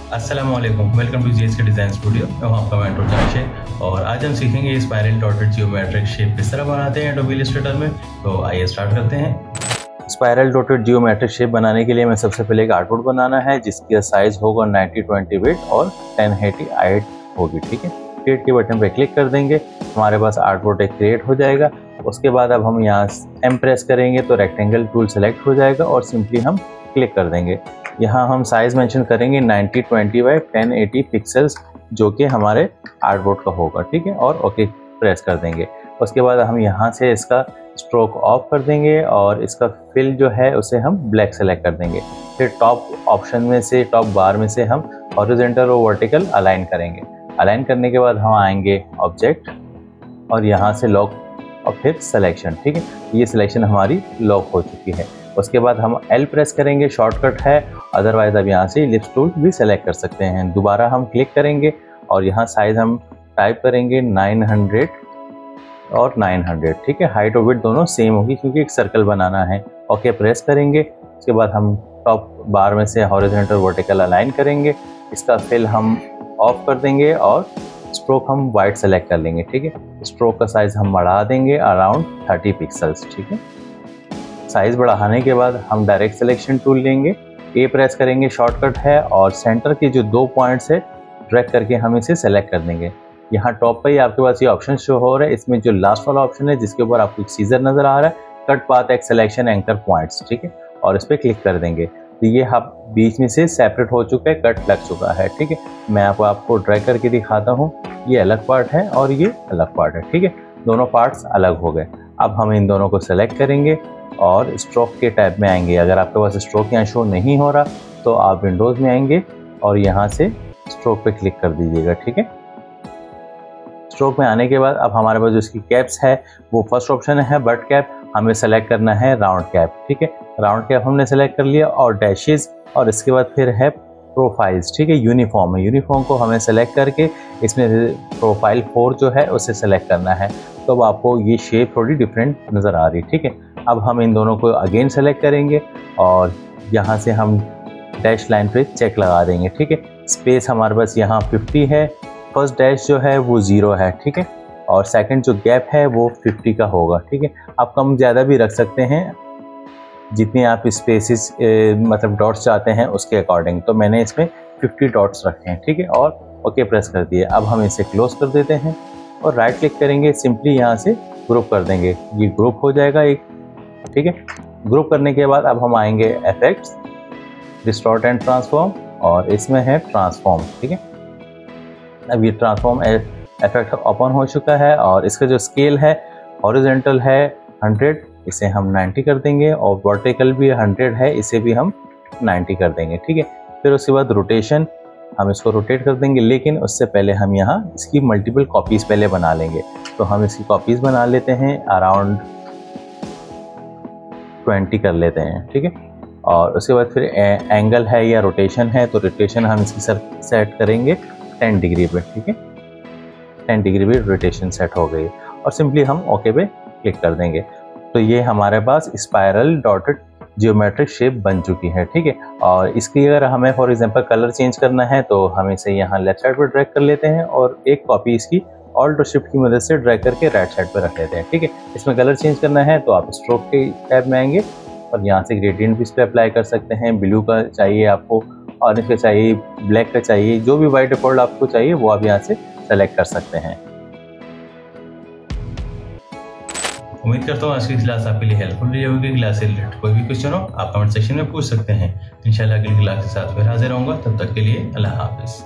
अस्सलामुअलैकुम, welcome to GS के design studio. मैं हूं आपका मेंटर जमशेद और आज हम सीखेंगे स्पाइरल डॉटेड जियोमेट्रिक शेप किस तरह बनाते हैं एडोबी इलस्ट्रेटर में। तो आइए स्टार्ट करते हैं। स्पाइरल डॉटेड जियोमेट्रिक शेप बनाने के लिए हमें सबसे पहले एक आर्टबोर्ड बनाना है जिसकी साइज होगा 90-20 विड्थ और 1080 हाइट होगी। ठीक है, क्रिएट के बटन पर क्लिक कर देंगे, हमारे पास आर्टबोर्ड एक क्रिएट हो जाएगा। उसके बाद अब हम यहाँ एम प्रेस करेंगे तो रेक्टेंगल टूल सेलेक्ट हो जाएगा और सिंपली हम क्लिक कर देंगे। यहाँ हम साइज मेंशन करेंगे 90-20 बाई 1080 पिक्सल्स जो कि हमारे आर्टबोर्ड का होगा। ठीक है, और ओके प्रेस कर देंगे। उसके बाद हम यहाँ से इसका स्ट्रोक ऑफ कर देंगे और इसका फिल जो है उसे हम ब्लैक सेलेक्ट कर देंगे। फिर टॉप ऑप्शन में से टॉप बार में से हम हॉरिजॉन्टल और वर्टिकल अलाइन करेंगे। अलाइन करने के बाद हम आएंगे ऑब्जेक्ट और यहाँ से लॉक और फिर सिलेक्शन। ठीक है, ये सिलेक्शन हमारी लॉक हो चुकी है। उसके बाद हम L प्रेस करेंगे, शॉर्टकट है, अदरवाइज अब यहाँ से इलिप्स टूल भी सेलेक्ट कर सकते हैं। दोबारा हम क्लिक करेंगे और यहाँ साइज हम टाइप करेंगे 900 और 900। ठीक है, हाइट और विड्थ दोनों सेम होगी क्योंकि एक सर्कल बनाना है। ओके प्रेस करेंगे। उसके बाद हम टॉप बार में से हॉरिजॉन्टल वर्टिकल अलाइन करेंगे। इसका फिल हम ऑफ कर देंगे और स्ट्रोक हम वाइट सेलेक्ट कर लेंगे। ठीक है, स्ट्रोक का साइज हम बढ़ा देंगे अराउंड 30 पिक्सल्स। ठीक है, साइज बढ़ाने के बाद हम डायरेक्ट सिलेक्शन टूल लेंगे, ए प्रेस करेंगे, शॉर्टकट है, और सेंटर के जो 2 पॉइंट्स है ड्रैग करके हम इसे सेलेक्ट कर देंगे। यहाँ टॉप पे ही आपके पास ये ऑप्शन शो हो रहा है। इसमें जो लास्ट वाला ऑप्शन है जिसके ऊपर आपको एक सीजर नजर आ रहा है, cut path x selection anchor points. ठीक है, और इस पर क्लिक कर देंगे तो ये हम बीच में से सेपरेट हो चुका है, कट लग चुका है। ठीक है, मैं आपको ड्रैग करके दिखाता हूँ। ये अलग पार्ट है और ये अलग पार्ट है। ठीक है, दोनों पार्ट्स अलग हो गए। अब हम इन दोनों को सेलेक्ट करेंगे और स्ट्रोक के टैब में आएंगे। अगर आपके पास स्ट्रोक यहाँ शो नहीं हो रहा तो आप विंडोज़ में आएंगे और यहाँ से स्ट्रोक पे क्लिक कर दीजिएगा। ठीक है, स्ट्रोक में आने के बाद अब हमारे पास जो इसकी कैप्स है वो फर्स्ट ऑप्शन है बट कैप, हमें सेलेक्ट करना है राउंड कैप। ठीक है, राउंड कैप हमने सेलेक्ट कर लिया और डैशेस, और इसके बाद फिर है प्रोफाइल्स। ठीक है, यूनिफॉर्म है, यूनिफॉर्म को हमें सेलेक्ट करके इसमें प्रोफाइल 4 जो है उसे सेलेक्ट करना है। तो अब आपको ये शेप थोड़ी डिफरेंट नज़र आ रही है। ठीक है, अब हम इन दोनों को अगेन सेलेक्ट करेंगे और यहाँ से हम डैश लाइन पे चेक लगा देंगे। ठीक है, स्पेस हमारे पास यहाँ 50 है, फर्स्ट डैश जो है वो 0 है। ठीक है, और सेकंड जो गैप है वो 50 का होगा। ठीक है, आप कम ज़्यादा भी रख सकते हैं जितनी आप स्पेसिस मतलब डॉट्स चाहते हैं उसके अकॉर्डिंग। तो मैंने इसमें 50 डॉट्स रखे हैं। ठीक है, और ओके प्रेस कर दिए। अब हम इसे क्लोज कर देते हैं और राइट क्लिक करेंगे, सिंपली यहाँ से ग्रुप कर देंगे, ये ग्रुप हो जाएगा एक। ठीक है, ग्रुप करने के बाद अब हम आएंगे इफेक्ट्स, डिस्टॉर्ट एंड ट्रांसफॉर्म, और इसमें है ट्रांसफॉर्म। ठीक है, अब ये ट्रांसफॉर्म इफेक्ट ओपन हो चुका है और इसका जो स्केल है हॉरिजॉन्टल है 100, इसे हम 90 कर देंगे, और वर्टिकल भी 100 है, इसे भी हम 90 कर देंगे। ठीक है, फिर उसके बाद रोटेशन, हम इसको रोटेट कर देंगे, लेकिन उससे पहले हम यहाँ इसकी मल्टीपल कॉपीज़ पहले बना लेंगे। तो हम इसकी कॉपीज़ बना लेते हैं, अराउंड 20 कर लेते हैं। ठीक है, और उसके बाद फिर एंगल है या रोटेशन है तो रोटेशन हम इसकी सेट करेंगे 10 डिग्री पे। ठीक है, 10 डिग्री पे रोटेशन सेट हो गई और सिंपली हम ओके पे क्लिक कर देंगे। तो ये हमारे पास स्पाइरल डॉटेड जियोमेट्रिक शेप बन चुकी है। ठीक है, और इसकी अगर हमें फॉर एग्जांपल कलर चेंज करना है तो हम इसे यहाँ लेफ्ट साइड पर ड्रैग कर लेते हैं और एक कॉपी इसकी ऑल्ट और शिफ्ट की मदद से ड्रैग करके राइट साइड पर रख लेते हैं। ठीक है, इसमें कलर चेंज करना है तो आप स्ट्रोक के टैब में आएंगे और यहाँ से ग्रेडियंट भी इस पर अप्लाई कर सकते हैं। ब्लू का चाहिए आपको, ऑरेंज का चाहिए, ब्लैक का चाहिए, जो भी बाय डिफॉल्ट आपको चाहिए वो आप यहाँ से सेलेक्ट कर सकते हैं। उम्मीद करता हूँ आज की क्लास आपके लिए हेल्पफुल रही होगी। क्लास से रिलेटेड कोई भी क्वेश्चन हो आप कमेंट सेक्शन में पूछ सकते हैं। इंशाल्लाह अगली क्लास के साथ फिर हाजिर होऊंगा, तब तक के लिए अल्लाह हाफिज़।